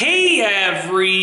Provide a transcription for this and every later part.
Hey everybody!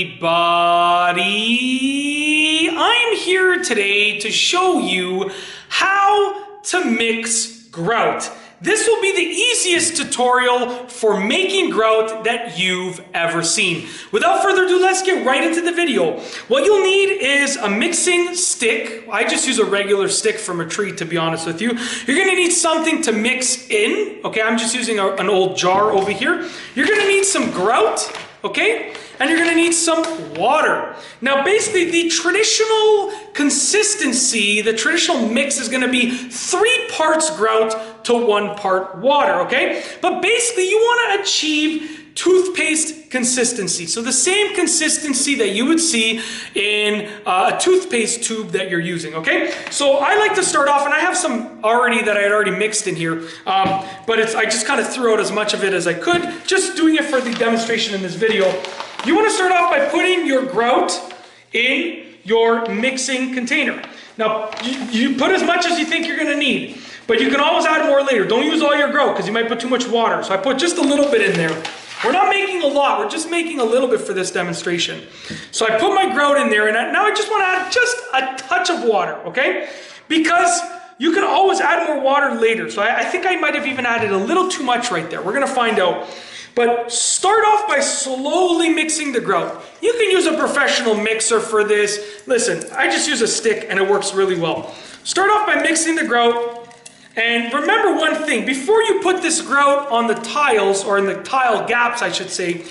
I'm here today to show you how to mix grout. This will be the easiest tutorial for making grout that you've ever seen. Without further ado, let's get right into the video. What you'll need is a mixing stick. I just use a regular stick from a tree, to be honest with you. You're gonna need something to mix in. Okay, I'm just using an old jar over here. You're gonna need some grout. Okay, and you're gonna need some water. Now basically the traditional consistency, the traditional mix is gonna be 3 parts grout to 1 part water, okay? But basically you wanna achieve toothpaste consistency. So the same consistency that you would see in a toothpaste tube that you're using, okay? So I like to start off, and I have some already that I had already mixed in here, but I just kind of threw out as much of it as I could, just doing it for the demonstration in this video. You want to start off by putting your grout in your mixing container. Now, you put as much as you think you're going to need, but you can always add more later. Don't use all your grout because you might put too much water. So I put just a little bit in there. We're not making a lot, we're just making a little bit for this demonstration. So I put my grout in there, and now I just want to add just a touch of water, okay? Because you can always add more water later. So I think I might have even added a little too much right there. We're going to find out. But start off by slowly mixing the grout. You can use a professional mixer for this. Listen, I just use a stick and it works really well. Start off by mixing the grout. And remember one thing, before you put this grout on the tiles, or in the tile gaps I should say,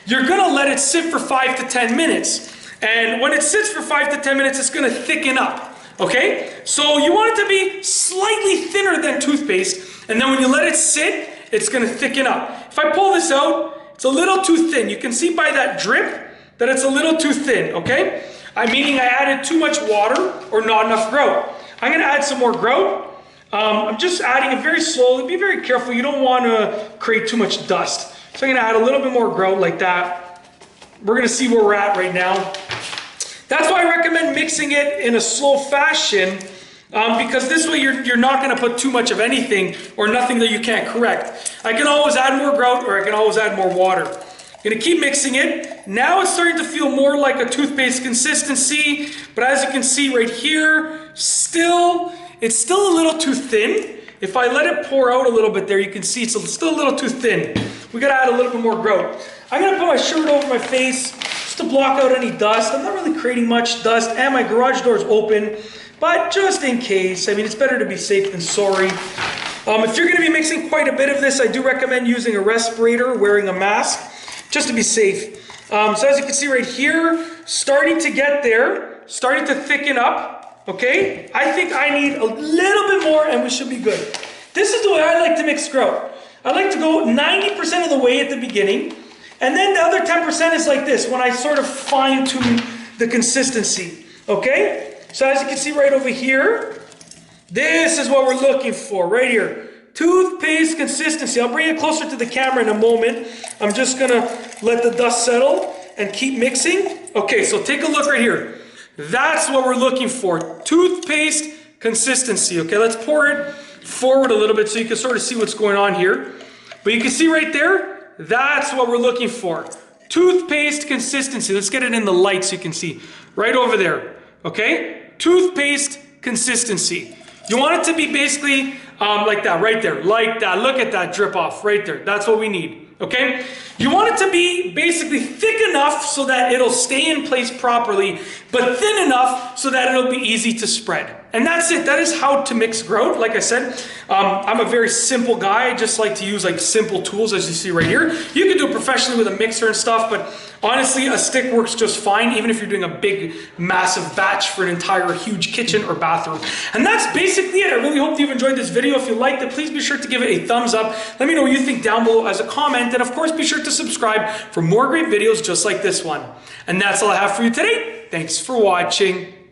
you're gonna let it sit for 5 to 10 minutes. And when it sits for 5 to 10 minutes, it's gonna thicken up, okay? So you want it to be slightly thinner than toothpaste, and then when you let it sit, it's gonna thicken up. If I pull this out, it's a little too thin. You can see by that drip that it's a little too thin, okay? Meaning I added too much water or not enough grout. I'm gonna add some more grout. I'm just adding it very slowly. Be very careful. You don't want to create too much dust. So I'm going to add a little bit more grout like that. We're going to see where we're at right now. That's why I recommend mixing it in a slow fashion, because this way you're not going to put too much of anything or nothing that you can't correct. I can always add more grout, or I can always add more water. I'm going to keep mixing it. Now it's starting to feel more like a toothpaste consistency, but as you can see right here, it's still a little too thin. If I let it pour out a little bit there, you can see it's still a little too thin. We gotta add a little bit more grout. I'm gonna put my shirt over my face just to block out any dust. I'm not really creating much dust, and my garage door is open, but just in case, I mean, it's better to be safe than sorry. If you're gonna be mixing quite a bit of this, I do recommend using a respirator, wearing a mask, just to be safe. So as you can see right here, starting to get there, starting to thicken up. Okay, I think I need a little bit more and we should be good. This is the way I like to mix grout. I like to go 90% of the way at the beginning, and then the other 10% is like this, when I sort of fine tune the consistency. Okay, so as you can see right over here, this is what we're looking for right here. Toothpaste consistency. I'll bring it closer to the camera in a moment. I'm just gonna let the dust settle and keep mixing. Okay, so take a look right here. That's what we're looking for, toothpaste consistency. Okay, let's pour it forward a little bit so you can sort of see what's going on here. But you can see right there, that's what we're looking for, toothpaste consistency. Let's get it in the light so you can see, right over there, okay? Toothpaste consistency. You want it to be basically like that, right there, like that. Look at that drip off right there. That's what we need. Okay, you want it to be basically thick enough so that it'll stay in place properly, but thin enough so that it'll be easy to spread. And that's it. That is how to mix grout. Like I said, I'm a very simple guy. I just like to use like simple tools, as you see right here. You can do it professionally with a mixer and stuff, but honestly, a stick works just fine, even if you're doing a big, massive batch for an entire huge kitchen or bathroom. And that's basically it. I really hope you've enjoyed this video. If you liked it, please be sure to give it a thumbs up. Let me know what you think down below as a comment. And of course, be sure to subscribe for more great videos just like this one. And that's all I have for you today. Thanks for watching.